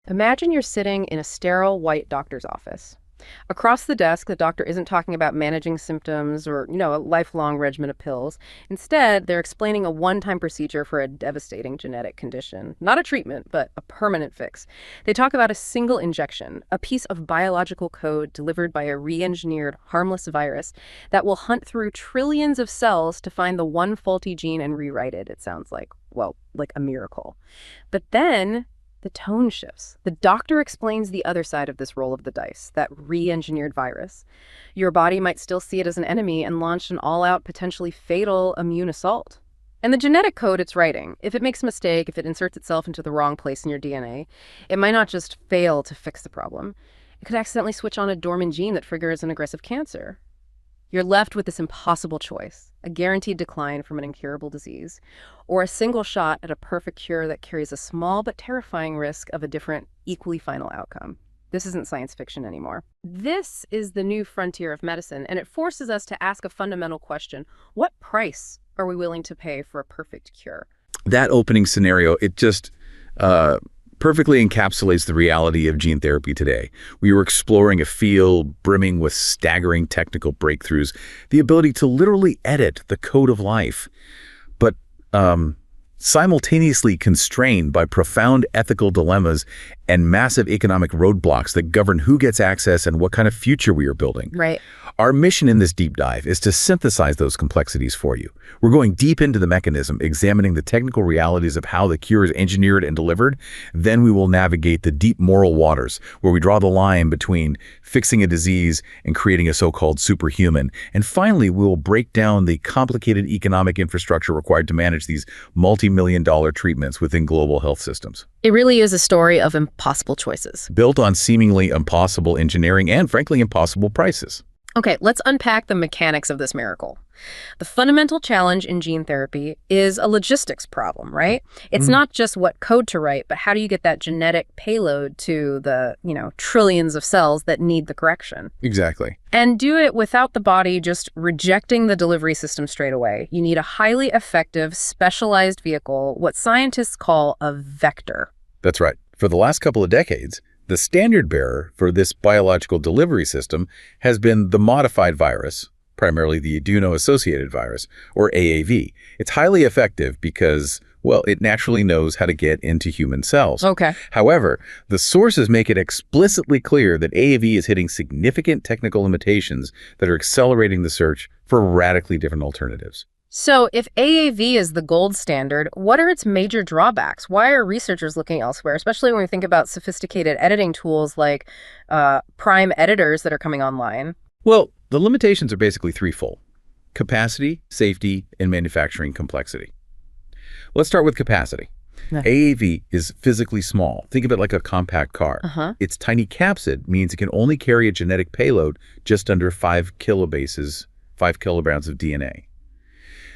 Imagine you're sitting in a sterile white doctor's office. Across the desk, the doctor isn't talking about managing symptoms or, a lifelong regimen of pills. Instead, they're explaining a one-time procedure for a devastating genetic condition. Not a treatment, but a permanent fix. They talk about a single injection, a piece of biological code delivered by a re-engineered, harmless virus that will hunt through trillions of cells to find the one faulty gene and rewrite it. It sounds like, well, like a miracle. But then the tone shifts. The doctor explains the other side of this roll of the dice, that re-engineered virus. Your body might still see it as an enemy and launch an all-out, potentially fatal immune assault. And the genetic code it's writing, if it makes a mistake, if it inserts itself into the wrong place in your DNA, it might not just fail to fix the problem. It could accidentally switch on a dormant gene that triggers an aggressive cancer. You're left with this impossible choice, a guaranteed decline from an incurable disease, or a single shot at a perfect cure that carries a small but terrifying risk of a different, equally final outcome. This isn't science fiction anymore. This is the new frontier of medicine, and it forces us to ask a fundamental question. What price are we willing to pay for a perfect cure? That opening scenario, it just perfectly encapsulates the reality of gene therapy today. We were exploring a field brimming with staggering technical breakthroughs, the ability to literally edit the code of life, but simultaneously constrained by profound ethical dilemmas and massive economic roadblocks that govern who gets access and what kind of future we are building. Right. Our mission in this deep dive is to synthesize those complexities for you. We're going deep into the mechanism, examining the technical realities of how the cure is engineered and delivered. Then we will navigate the deep moral waters, where we draw the line between fixing a disease and creating a so-called superhuman. And finally, we will break down the complicated economic infrastructure required to manage these multi-million-dollar treatments within global health systems. It really is a story of impossible choices, built on seemingly impossible engineering and, frankly, impossible prices. Okay, let's unpack the mechanics of this miracle. The fundamental challenge in gene therapy is a logistics problem, right? It's not just what code to write, but how do you get that genetic payload to the, trillions of cells that need the correction? Exactly. And do it without the body just rejecting the delivery system straight away. You need a highly effective, specialized vehicle, what scientists call a vector. That's right. For the last couple of decades, the standard bearer for this biological delivery system has been the modified virus, primarily the adeno-associated virus, or AAV. It's highly effective because, well, it naturally knows how to get into human cells. Okay. However, the sources make it explicitly clear that AAV is hitting significant technical limitations that are accelerating the search for radically different alternatives. So if AAV is the gold standard, what are its major drawbacks? Why are researchers looking elsewhere, especially when we think about sophisticated editing tools like prime editors that are coming online? Well, the limitations are basically threefold: capacity, safety, and manufacturing complexity. Let's start with capacity. AAV is physically small. Think of it like a compact car. Its tiny capsid means it can only carry a genetic payload just under 5 kilograms of DNA.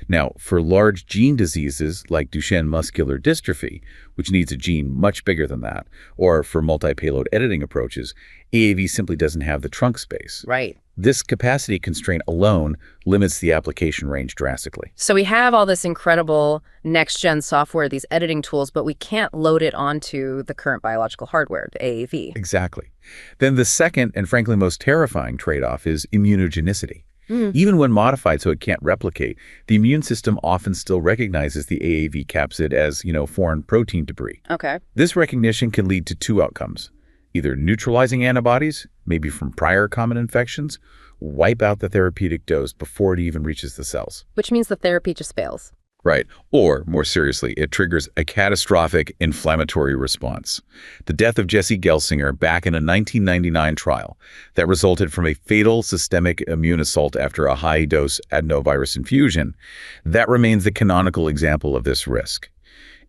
Now, for large gene diseases like Duchenne muscular dystrophy, which needs a gene much bigger than that, or for multi-payload editing approaches, AAV simply doesn't have the trunk space. Right. This capacity constraint alone limits the application range drastically. So we have all this incredible next-gen software, these editing tools, but we can't load it onto the current biological hardware, the AAV. Exactly. Then the second and frankly most terrifying trade-off is immunogenicity. Even when modified so it can't replicate, the immune system often still recognizes the AAV capsid as, foreign protein debris. Okay. This recognition can lead to two outcomes: either neutralizing antibodies, maybe from prior common infections, wipe out the therapeutic dose before it even reaches the cells. Which means the therapy just fails. Right. Or, more seriously, it triggers a catastrophic inflammatory response. The death of Jesse Gelsinger back in a 1999 trial that resulted from a fatal systemic immune assault after a high-dose adenovirus infusion, that remains the canonical example of this risk.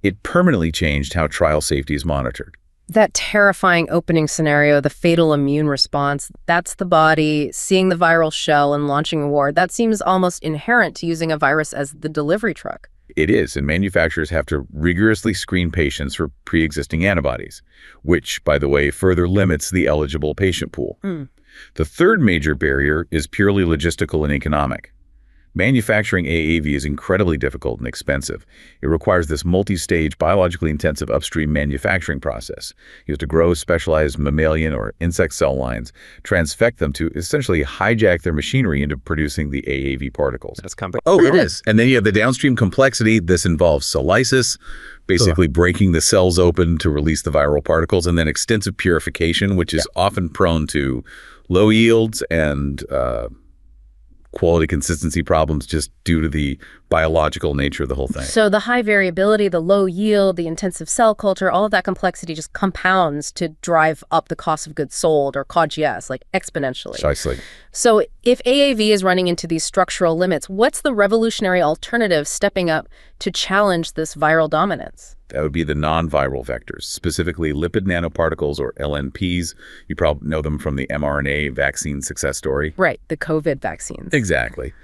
It permanently changed how trial safety is monitored. That terrifying opening scenario, the fatal immune response, that's the body seeing the viral shell and launching a war. That seems almost inherent to using a virus as the delivery truck. It is, and manufacturers have to rigorously screen patients for pre-existing antibodies, which, by the way, further limits the eligible patient pool. The third major barrier is purely logistical and economic. Manufacturing AAV is incredibly difficult and expensive. It requires this multi-stage, biologically intensive upstream manufacturing process. You have to grow specialized mammalian or insect cell lines, transfect them to essentially hijack their machinery into producing the AAV particles. That's complex. Oh, it is. And then you have the downstream complexity. This involves lysis, basically breaking the cells open to release the viral particles, and then extensive purification, which is often prone to low yields and quality consistency problems just due to the biological nature of the whole thing. So the high variability, the low yield, the intensive cell culture, all of that complexity just compounds to drive up the cost of goods sold, or COGS, like exponentially. Precisely. So if AAV is running into these structural limits, what's the revolutionary alternative stepping up to challenge this viral dominance? That would be the non-viral vectors, specifically lipid nanoparticles, or LNPs. You probably know them from the mRNA vaccine success story. Right, the COVID vaccines. Exactly.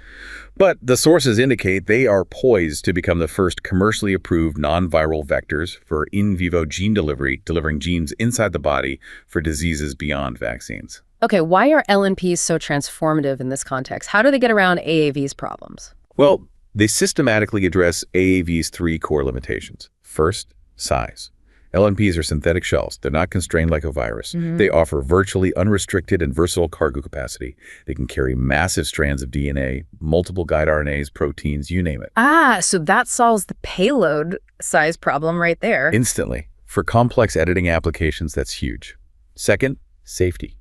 But the sources indicate they are poised to become the first commercially approved non-viral vectors for in vivo gene delivery, delivering genes inside the body for diseases beyond vaccines. Okay, why are LNPs so transformative in this context? How do they get around AAV's problems? Well, they systematically address AAV's three core limitations. First, size. LNPs are synthetic shells. They're not constrained like a virus. They offer virtually unrestricted and versatile cargo capacity. They can carry massive strands of DNA, multiple guide RNAs, proteins, you name it. Ah, so that solves the payload size problem right there. Instantly. For complex editing applications, that's huge. Second, safety.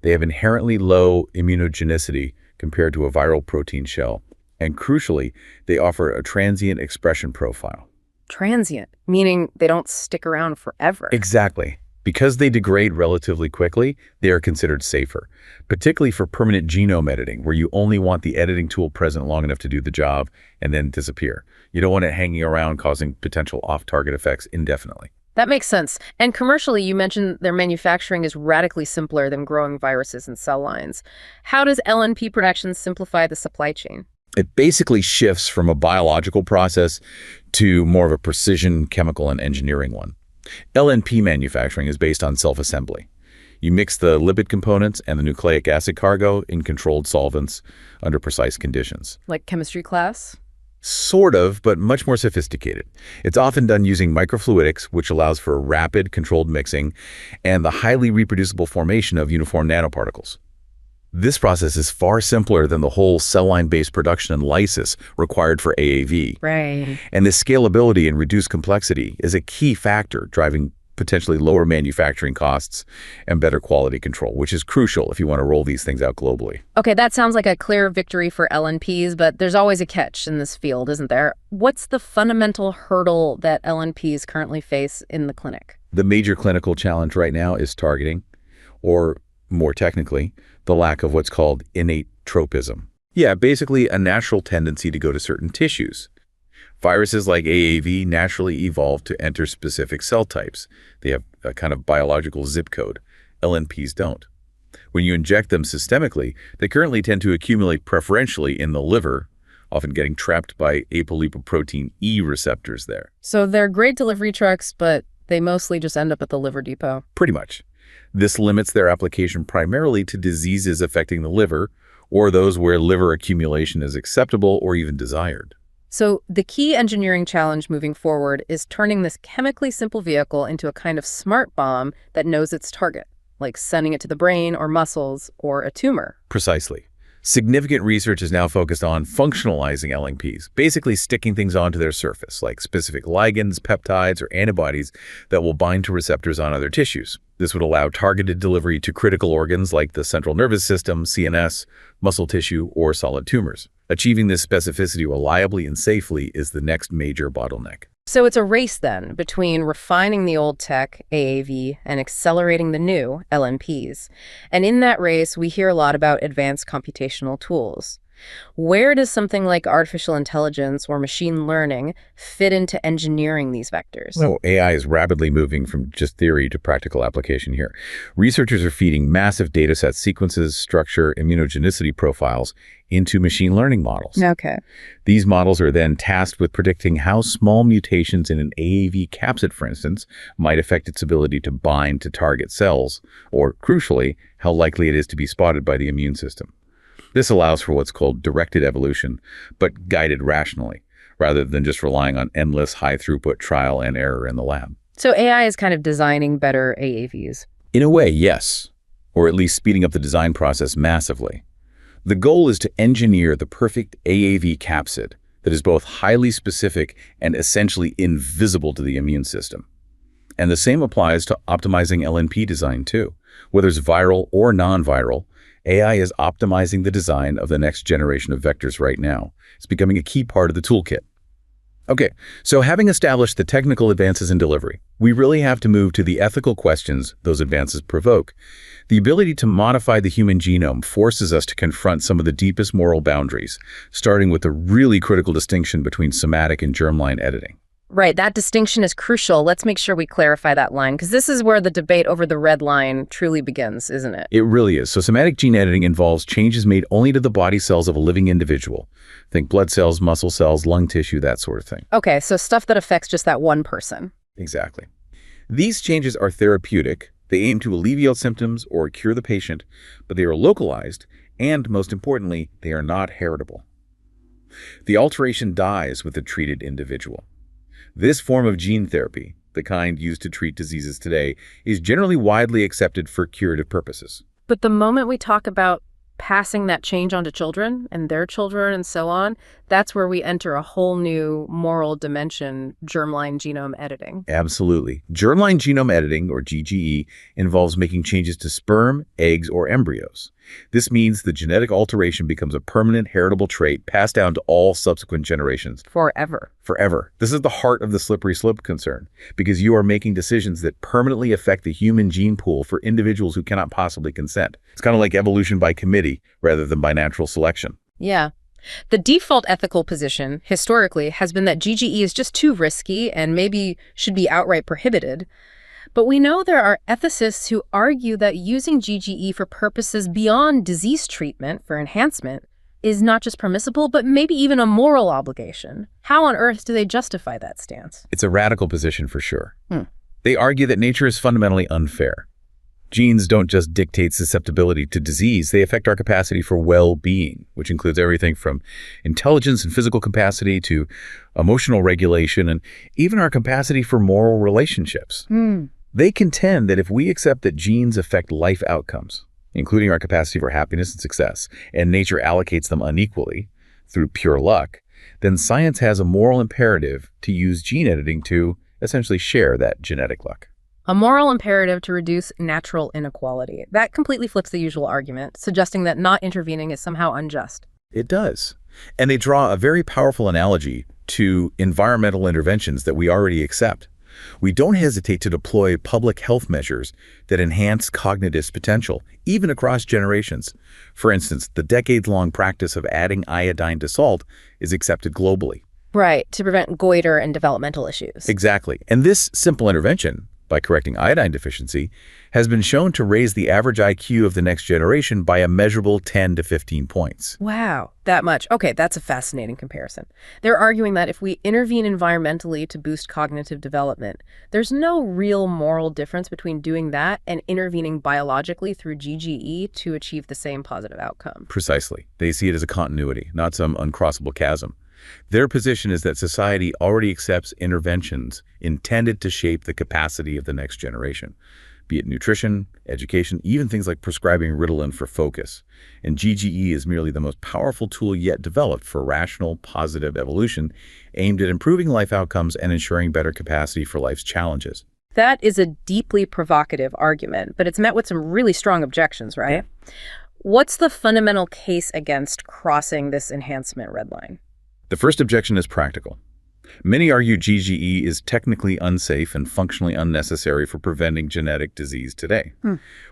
They have inherently low immunogenicity compared to a viral protein shell. And crucially, they offer a transient expression profile. Transient, meaning they don't stick around forever. Exactly. Because they degrade relatively quickly, they are considered safer, particularly for permanent genome editing, where you only want the editing tool present long enough to do the job and then disappear. You don't want it hanging around causing potential off-target effects indefinitely. That makes sense. And commercially, you mentioned their manufacturing is radically simpler than growing viruses in cell lines. How does LNP production simplify the supply chain? It basically shifts from a biological process to more of a precision chemical and engineering one. LNP manufacturing is based on self-assembly. You mix the lipid components and the nucleic acid cargo in controlled solvents under precise conditions. Like chemistry class? Sort of, but much more sophisticated. It's often done using microfluidics, which allows for rapid, controlled mixing and the highly reproducible formation of uniform nanoparticles. This process is far simpler than the whole cell line-based production and lysis required for AAV. Right. And this scalability and reduced complexity is a key factor driving potentially lower manufacturing costs and better quality control, which is crucial if you want to roll these things out globally. Okay, that sounds like a clear victory for LNPs, but there's always a catch in this field, isn't there? What's the fundamental hurdle that LNPs currently face in the clinic? The major clinical challenge right now is targeting, or more technically, the lack of what's called innate tropism. Yeah, basically a natural tendency to go to certain tissues. Viruses like AAV naturally evolve to enter specific cell types. They have a kind of biological zip code. LNPs don't. When you inject them systemically, they currently tend to accumulate preferentially in the liver, often getting trapped by apolipoprotein E receptors there. So they're great delivery trucks, but they mostly just end up at the liver depot. Pretty much. This limits their application primarily to diseases affecting the liver, or those where liver accumulation is acceptable or even desired. So the key engineering challenge moving forward is turning this chemically simple vehicle into a kind of smart bomb that knows its target, like sending it to the brain or muscles or a tumor. Precisely. Significant research is now focused on functionalizing LNPs, basically sticking things onto their surface, like specific ligands, peptides, or antibodies that will bind to receptors on other tissues. This would allow targeted delivery to critical organs like the central nervous system, CNS, muscle tissue, or solid tumors. Achieving this specificity reliably and safely is the next major bottleneck. So it's a race then between refining the old tech, AAV, and accelerating the new, LNPs. And in that race, we hear a lot about advanced computational tools. Where does something like artificial intelligence or machine learning fit into engineering these vectors? So AI is rapidly moving from just theory to practical application here. Researchers are feeding massive dataset sequences, structure, immunogenicity profiles into machine learning models. Okay. These models are then tasked with predicting how small mutations in an AAV capsid, for instance, might affect its ability to bind to target cells, or, crucially, how likely it is to be spotted by the immune system. This allows for what's called directed evolution, but guided rationally, rather than just relying on endless high-throughput trial and error in the lab. So AI is kind of designing better AAVs. In a way, yes, or at least speeding up the design process massively. The goal is to engineer the perfect AAV capsid that is both highly specific and essentially invisible to the immune system. And the same applies to optimizing LNP design too. Whether it's viral or non-viral, AI is optimizing the design of the next generation of vectors right now. It's becoming a key part of the toolkit. Okay, so having established the technical advances in delivery, we really have to move to the ethical questions those advances provoke. The ability to modify the human genome forces us to confront some of the deepest moral boundaries, starting with the really critical distinction between somatic and germline editing. Right, that distinction is crucial. Let's make sure we clarify that line, because this is where the debate over the red line truly begins, isn't it? It really is. So somatic gene editing involves changes made only to the body cells of a living individual. Think blood cells, muscle cells, lung tissue, that sort of thing. Okay, so stuff that affects just that one person. Exactly. These changes are therapeutic. They aim to alleviate symptoms or cure the patient, but they are localized, and most importantly, they are not heritable. The alteration dies with the treated individual. This form of gene therapy, the kind used to treat diseases today, is generally widely accepted for curative purposes. But the moment we talk about passing that change on to children and their children and so on, that's where we enter a whole new moral dimension, germline genome editing. Absolutely. Germline genome editing, or GGE, involves making changes to sperm, eggs, or embryos. This means the genetic alteration becomes a permanent heritable trait passed down to all subsequent generations. Forever. Forever. This is the heart of the slippery slope concern, because you are making decisions that permanently affect the human gene pool for individuals who cannot possibly consent. It's kind of like evolution by committee rather than by natural selection. Yeah. The default ethical position, historically, has been that GGE is just too risky and maybe should be outright prohibited. But we know there are ethicists who argue that using GGE for purposes beyond disease treatment for enhancement is not just permissible, but maybe even a moral obligation. How on earth do they justify that stance? It's a radical position for sure. They argue that nature is fundamentally unfair. Genes don't just dictate susceptibility to disease, they affect our capacity for well-being, which includes everything from intelligence and physical capacity to emotional regulation and even our capacity for moral relationships. They contend that if we accept that genes affect life outcomes, including our capacity for happiness and success, and nature allocates them unequally through pure luck, then science has a moral imperative to use gene editing to essentially share that genetic luck. A moral imperative to reduce natural inequality. That completely flips the usual argument, suggesting that not intervening is somehow unjust. It does. And they draw a very powerful analogy to environmental interventions that we already accept. We don't hesitate to deploy public health measures that enhance cognitive potential, even across generations. For instance, the decades-long practice of adding iodine to salt is accepted globally. Right, to prevent goiter and developmental issues. Exactly. And this simple intervention, by correcting iodine deficiency, has been shown to raise the average IQ of the next generation by a measurable 10 to 15 points. Wow, that much. Okay, that's a fascinating comparison. They're arguing that if we intervene environmentally to boost cognitive development, there's no real moral difference between doing that and intervening biologically through GGE to achieve the same positive outcome. Precisely. They see it as a continuity, not some uncrossable chasm. Their position is that society already accepts interventions intended to shape the capacity of the next generation, be it nutrition, education, even things like prescribing Ritalin for focus. And GGE is merely the most powerful tool yet developed for rational, positive evolution aimed at improving life outcomes and ensuring better capacity for life's challenges. That is a deeply provocative argument, but it's met with some really strong objections, right? What's the fundamental case against crossing this enhancement red line? The first objection is practical. Many argue GGE is technically unsafe and functionally unnecessary for preventing genetic disease today.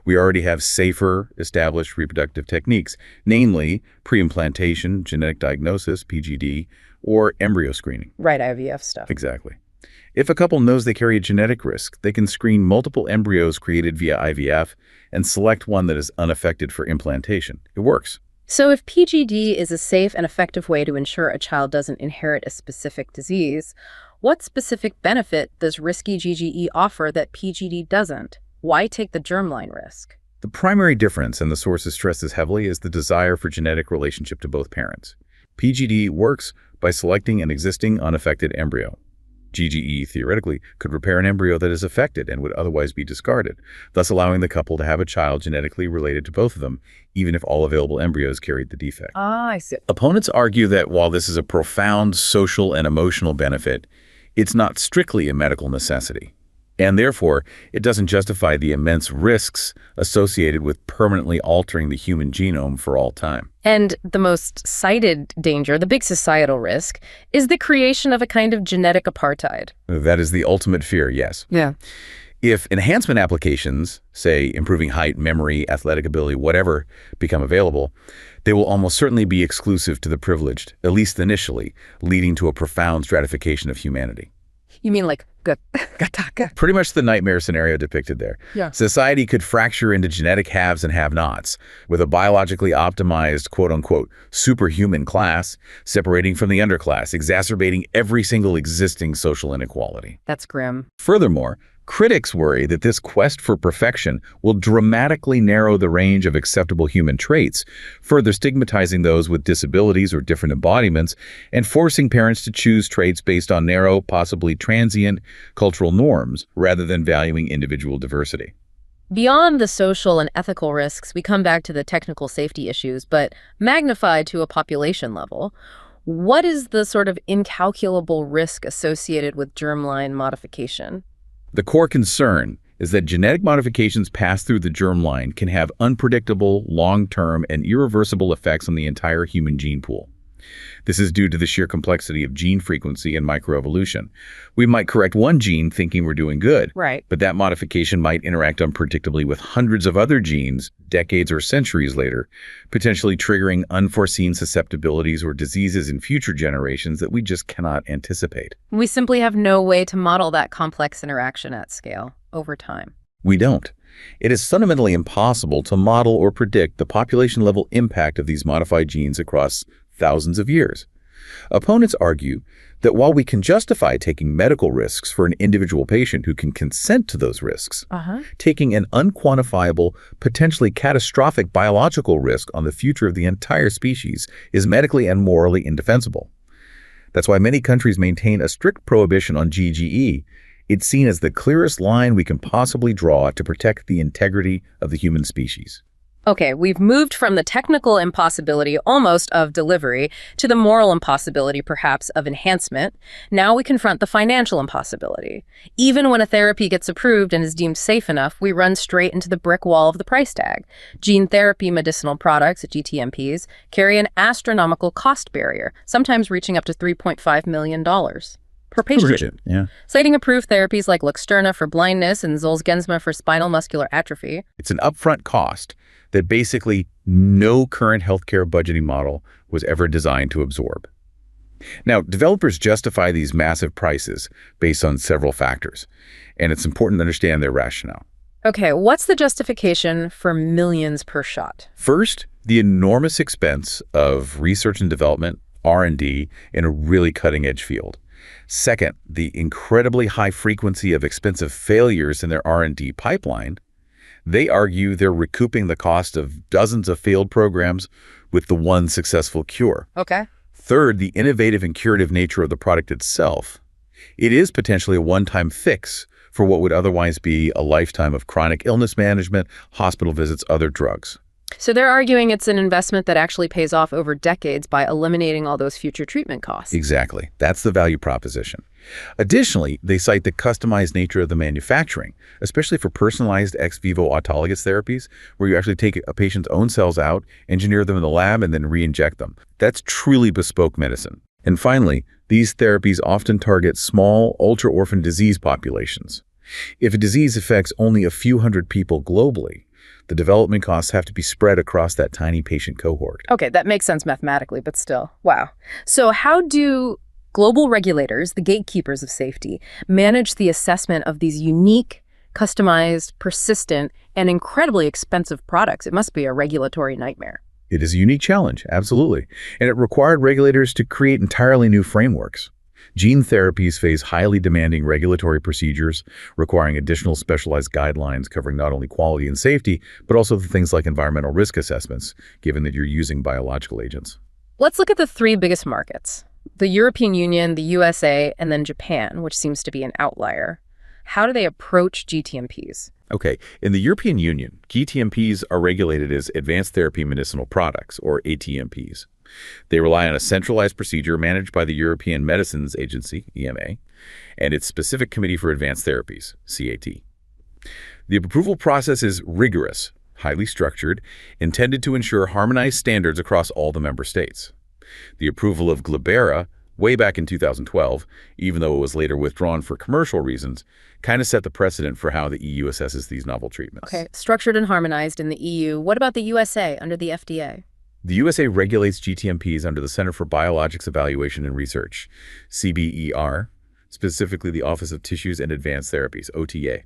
We already have safer, established reproductive techniques, namely pre-implantation, genetic diagnosis, PGD, or embryo screening. Right, IVF stuff. Exactly. If a couple knows they carry a genetic risk, they can screen multiple embryos created via IVF and select one that is unaffected for implantation. It works. So if PGD is a safe and effective way to ensure a child doesn't inherit a specific disease, what specific benefit does risky GGE offer that PGD doesn't? Why take the germline risk? The primary difference, and the sources stress this heavily, is the desire for genetic relationship to both parents. PGD works by selecting an existing unaffected embryo. GGE, theoretically, could repair an embryo that is affected and would otherwise be discarded, thus allowing the couple to have a child genetically related to both of them, even if all available embryos carried the defect. Ah, I see. Opponents argue that while this is a profound social and emotional benefit, it's not strictly a medical necessity. And therefore, it doesn't justify the immense risks associated with permanently altering the human genome for all time. And the most cited danger, the big societal risk, is the creation of a kind of genetic apartheid. That is the ultimate fear, yes. Yeah. If enhancement applications, say improving height, memory, athletic ability, whatever, become available, they will almost certainly be exclusive to the privileged, at least initially, leading to a profound stratification of humanity. You mean like Gataka? Pretty much the nightmare scenario depicted there. Yeah. Society could fracture into genetic haves and have-nots, with a biologically optimized, quote-unquote, superhuman class separating from the underclass, exacerbating every single existing social inequality. That's grim. Furthermore, critics worry that this quest for perfection will dramatically narrow the range of acceptable human traits, further stigmatizing those with disabilities or different embodiments, and forcing parents to choose traits based on narrow, possibly transient, cultural norms, rather than valuing individual diversity. Beyond the social and ethical risks, we come back to the technical safety issues, but magnified to a population level. What is the sort of incalculable risk associated with germline modification? The core concern is that genetic modifications passed through the germline can have unpredictable, long-term, and irreversible effects on the entire human gene pool. This is due to the sheer complexity of gene frequency and microevolution. We might correct one gene thinking we're doing good, Right. but that modification might interact unpredictably with hundreds of other genes decades or centuries later, potentially triggering unforeseen susceptibilities or diseases in future generations that we just cannot anticipate. We simply have no way to model that complex interaction at scale over time. We don't. It is fundamentally impossible to model or predict the population-level impact of these modified genes across thousands of years. Opponents argue that while we can justify taking medical risks for an individual patient who can consent to those risks, taking an unquantifiable, potentially catastrophic biological risk on the future of the entire species is medically and morally indefensible. That's why many countries maintain a strict prohibition on GGE. It's seen as the clearest line we can possibly draw to protect the integrity of the human species. Okay, we've moved from the technical impossibility almost of delivery to the moral impossibility, perhaps, of enhancement. Now we confront the financial impossibility. Even when a therapy gets approved and is deemed safe enough, we run straight into the brick wall of the price tag. Gene therapy medicinal products, GTMPs, carry an astronomical cost barrier, sometimes reaching up to $3.5 million per patient. Yeah. Citing approved therapies like Luxturna for blindness and Zolgensma for spinal muscular atrophy. It's an upfront cost that basically no current healthcare budgeting model was ever designed to absorb. Now, developers justify these massive prices based on several factors, and it's important to understand their rationale. Okay, what's the justification for millions per shot? First, the enormous expense of research and development, R&D, in a really cutting-edge field. Second, the incredibly high frequency of expensive failures in their R&D pipeline. They argue they're recouping the cost of dozens of failed programs with the one successful cure. Okay. Third, the innovative and curative nature of the product itself. It is potentially a one-time fix for what would otherwise be a lifetime of chronic illness management, hospital visits, other drugs. So they're arguing it's an investment that actually pays off over decades by eliminating all those future treatment costs. Exactly. That's the value proposition. Additionally, they cite the customized nature of the manufacturing, especially for personalized ex vivo autologous therapies, where you actually take a patient's own cells out, engineer them in the lab, and then re-inject them. That's truly bespoke medicine. And finally, these therapies often target small, ultra-orphan disease populations. If a disease affects only a few hundred people globally, the development costs have to be spread across that tiny patient cohort. Okay, that makes sense mathematically, but still, wow. So how do global regulators, the gatekeepers of safety, manage the assessment of these unique, customized, persistent, and incredibly expensive products? It must be a regulatory nightmare. It is a unique challenge, absolutely. And it required regulators to create entirely new frameworks. Gene therapies face highly demanding regulatory procedures, requiring additional specialized guidelines covering not only quality and safety, but also the things like environmental risk assessments, given that you're using biological agents. Let's look at the three biggest markets: the European Union, the USA, and then Japan, which seems to be an outlier. How do they approach GTMPs? Okay, in the European Union, GTMPs are regulated as Advanced Therapy Medicinal Products, or ATMPs. They rely on a centralized procedure managed by the European Medicines Agency, EMA, and its Specific Committee for Advanced Therapies, CAT. The approval process is rigorous, highly structured, intended to ensure harmonized standards across all the member states. The approval of Glabera, way back in 2012, even though it was later withdrawn for commercial reasons, kind of set the precedent for how the EU assesses these novel treatments. Okay, structured and harmonized in the EU. What about the USA under the FDA? The USA regulates GTMPs under the Center for Biologics Evaluation and Research, CBER, specifically the Office of Tissues and Advanced Therapies, OTA.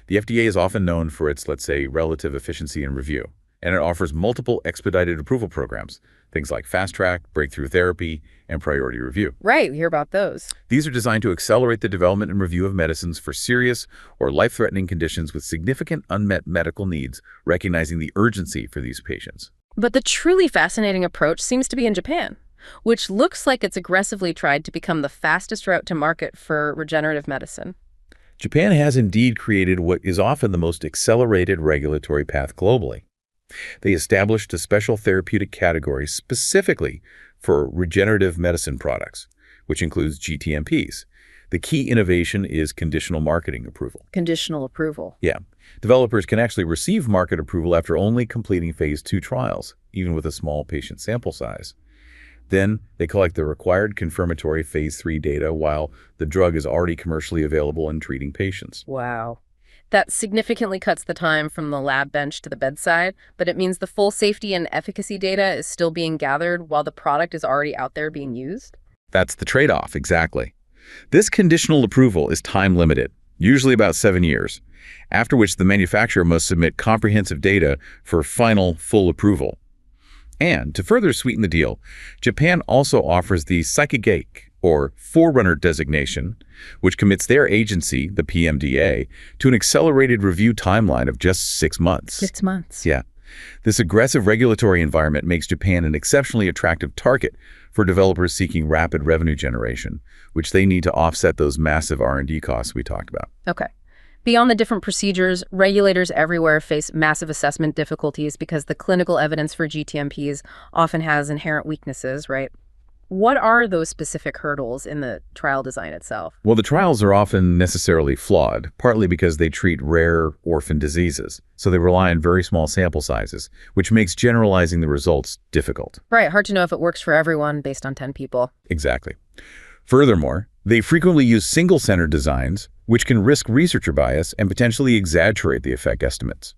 The FDA is often known for its, let's say, relative efficiency in review, and it offers multiple expedited approval programs, things like Fast Track, Breakthrough Therapy, and Priority Review. Right, we hear about those. These are designed to accelerate the development and review of medicines for serious or life-threatening conditions with significant unmet medical needs, recognizing the urgency for these patients. But the truly fascinating approach seems to be in Japan, which looks like it's aggressively tried to become the fastest route to market for regenerative medicine. Japan has indeed created what is often the most accelerated regulatory path globally. They established a special therapeutic category specifically for regenerative medicine products, which includes GTMPs. The key innovation is conditional marketing approval. Conditional approval. Yeah. Developers can actually receive market approval after only completing phase 2 trials, even with a small patient sample size. Then they collect the required confirmatory phase 3 data while the drug is already commercially available and treating patients. Wow. That significantly cuts the time from the lab bench to the bedside, but it means the full safety and efficacy data is still being gathered while the product is already out there being used? That's the trade-off, exactly. This conditional approval is time-limited, usually about 7 years, after which the manufacturer must submit comprehensive data for final full approval. And to further sweeten the deal, Japan also offers the Sakigake, or Forerunner designation, which commits their agency, the PMDA, to an accelerated review timeline of just 6 months. 6 months. Yeah. This aggressive regulatory environment makes Japan an exceptionally attractive target for developers seeking rapid revenue generation, which they need to offset those massive R&D costs we talked about. Okay. Beyond the different procedures, regulators everywhere face massive assessment difficulties because the clinical evidence for GTMPs often has inherent weaknesses, right? What are those specific hurdles in the trial design itself? Well, the trials are often necessarily flawed, partly because they treat rare orphan diseases, so they rely on very small sample sizes, which makes generalizing the results difficult. Right, hard to know if it works for everyone based on 10 people. Exactly. Furthermore, they frequently use single-center designs, which can risk researcher bias and potentially exaggerate the effect estimates.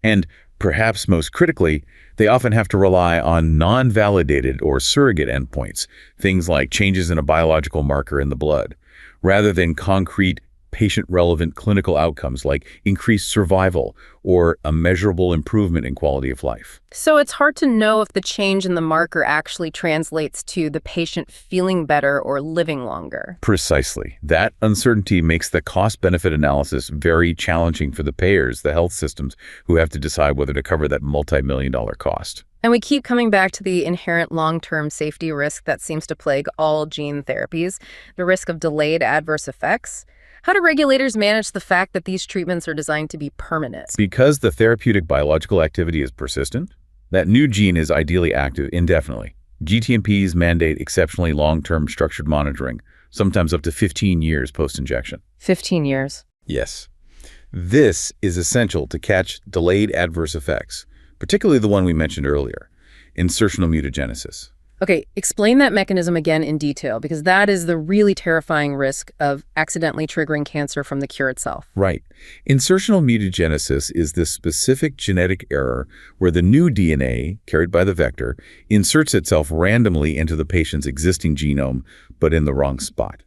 And perhaps most critically, they often have to rely on non-validated or surrogate endpoints, things like changes in a biological marker in the blood, rather than concrete patient-relevant clinical outcomes like increased survival or a measurable improvement in quality of life. So it's hard to know if the change in the marker actually translates to the patient feeling better or living longer. Precisely. That uncertainty makes the cost-benefit analysis very challenging for the payers, the health systems, who have to decide whether to cover that multi-million-dollar cost. And we keep coming back to the inherent long-term safety risk that seems to plague all gene therapies, the risk of delayed adverse effects. How do regulators manage the fact that these treatments are designed to be permanent? Because the therapeutic biological activity is persistent, that new gene is ideally active indefinitely. GTMPs mandate exceptionally long-term structured monitoring, sometimes up to 15 years post-injection. 15 years. Yes. This is essential to catch delayed adverse effects, particularly the one we mentioned earlier, insertional mutagenesis. Okay, explain that mechanism again in detail, because that is the really terrifying risk of accidentally triggering cancer from the cure itself. Right. Insertional mutagenesis is this specific genetic error where the new DNA, carried by the vector, inserts itself randomly into the patient's existing genome, but in the wrong spot.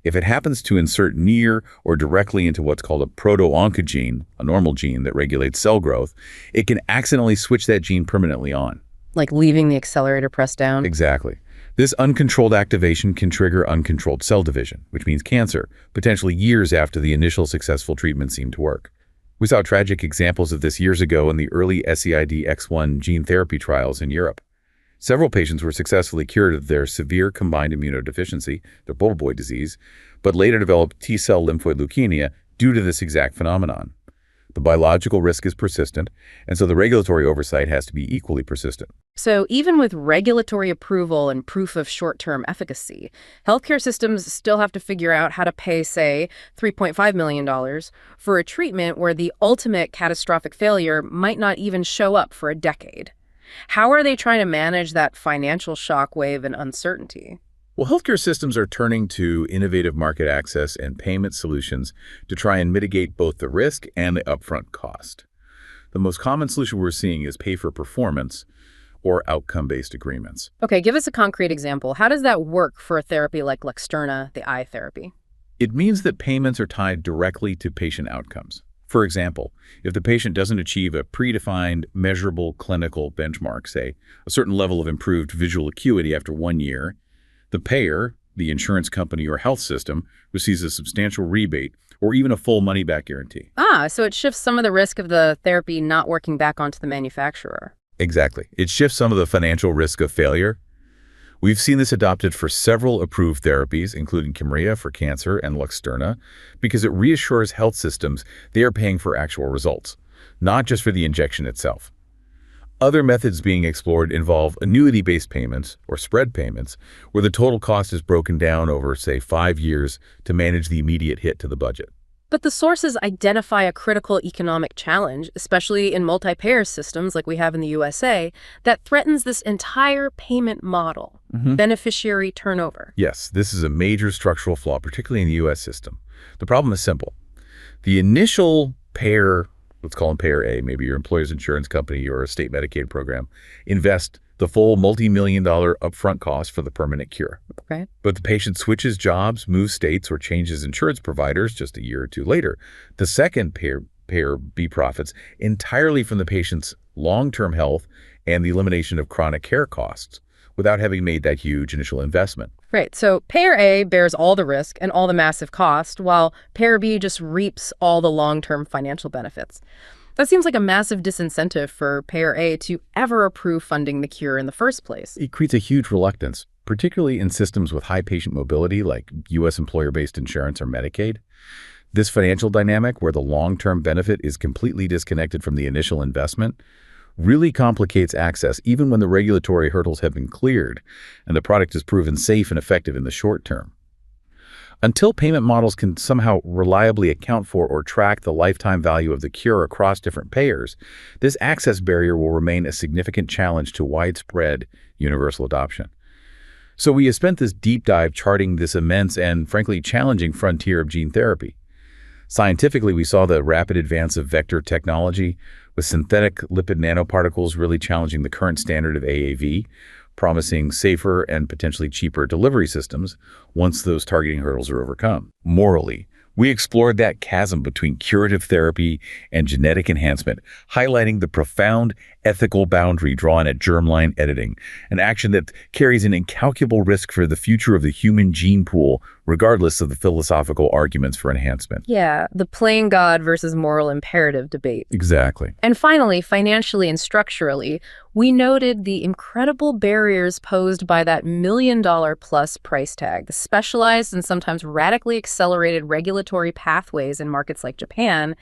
If it happens to insert near or directly into what's called a proto-oncogene, a normal gene that regulates cell growth, it can accidentally switch that gene permanently on. Like leaving the accelerator pressed down? Exactly. This uncontrolled activation can trigger uncontrolled cell division, which means cancer, potentially years after the initial successful treatment seemed to work. We saw tragic examples of this years ago in the early SEID-X1 gene therapy trials in Europe. Several patients were successfully cured of their severe combined immunodeficiency, their bubble boy disease, but later developed T-cell lymphoid leukemia due to this exact phenomenon. The biological risk is persistent, and so the regulatory oversight has to be equally persistent. So even with regulatory approval and proof of short-term efficacy, healthcare systems still have to figure out how to pay, say, $3.5 million for a treatment where the ultimate catastrophic failure might not even show up for a decade. How are they trying to manage that financial shockwave and uncertainty? Well, healthcare systems are turning to innovative market access and payment solutions to try and mitigate both the risk and the upfront cost. The most common solution we're seeing is pay-for-performance or outcome-based agreements. Okay, give us a concrete example. How does that work for a therapy like Luxturna, the eye therapy? It means that payments are tied directly to patient outcomes. For example, if the patient doesn't achieve a predefined, measurable clinical benchmark, say a certain level of improved visual acuity after 1 year, the payer, the insurance company or health system, receives a substantial rebate or even a full money-back guarantee. So it shifts some of the risk of the therapy not working back onto the manufacturer. Exactly. It shifts some of the financial risk of failure. We've seen this adopted for several approved therapies, including Kymriah for cancer and Luxturna, because it reassures health systems they are paying for actual results, not just for the injection itself. Other methods being explored involve annuity-based payments, or spread payments, where the total cost is broken down over, say, 5 years to manage the immediate hit to the budget. But the sources identify a critical economic challenge, especially in multi-payer systems like we have in the USA, that threatens this entire payment model, beneficiary turnover. Yes, this is a major structural flaw, particularly in the U.S. system. The problem is simple. The initial payer, let's call them payer A, maybe your employer's insurance company or a state Medicaid program, invest the full multi-million-dollar upfront cost for the permanent cure. Okay. But the patient switches jobs, moves states, or changes insurance providers just a year or two later. The second payer B profits entirely from the patient's long-term health and the elimination of chronic care costs without having made that huge initial investment. Right. So payer A bears all the risk and all the massive cost, while payer B just reaps all the long-term financial benefits. That seems like a massive disincentive for payer A to ever approve funding the cure in the first place. It creates a huge reluctance, particularly in systems with high patient mobility like U.S. employer-based insurance or Medicaid. This financial dynamic, where the long-term benefit is completely disconnected from the initial investment, really complicates access even when the regulatory hurdles have been cleared and the product is proven safe and effective in the short term. Until payment models can somehow reliably account for or track the lifetime value of the cure across different payers, this access barrier will remain a significant challenge to widespread universal adoption. So we have spent this deep dive charting this immense and, frankly, challenging frontier of gene therapy. Scientifically, we saw the rapid advance of vector technology, with synthetic lipid nanoparticles really challenging the current standard of AAV, promising safer and potentially cheaper delivery systems once those targeting hurdles are overcome. Morally, we explored that chasm between curative therapy and genetic enhancement, highlighting the profound ethical boundary drawn at germline editing, an action that carries an incalculable risk for the future of the human gene pool, regardless of the philosophical arguments for enhancement. Yeah, the playing God versus moral imperative debate. Exactly. And finally, financially and structurally, we noted the incredible barriers posed by that $1 million-plus price tag, the specialized and sometimes radically accelerated regulatory pathways in markets like Japan,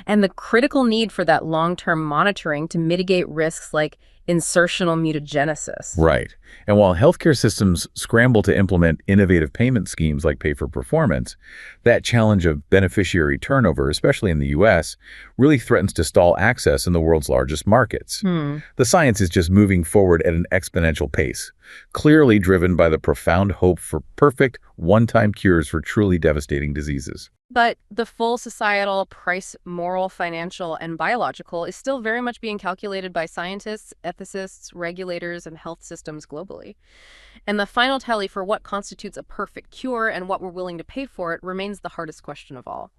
and the critical need for that long-term monitoring to mitigate risks like insertional mutagenesis. Right. And while healthcare systems scramble to implement innovative payment schemes like pay-for-performance, that challenge of beneficiary turnover, especially in the U.S., really threatens to stall access in the world's largest markets. The science is just moving forward at an exponential pace, clearly driven by the profound hope for perfect, one-time cures for truly devastating diseases. But the full societal price, moral, financial, and biological is still very much being calculated by scientists, ethicists, regulators, and health systems globally. And the final tally for what constitutes a perfect cure and what we're willing to pay for it remains the hardest question of all.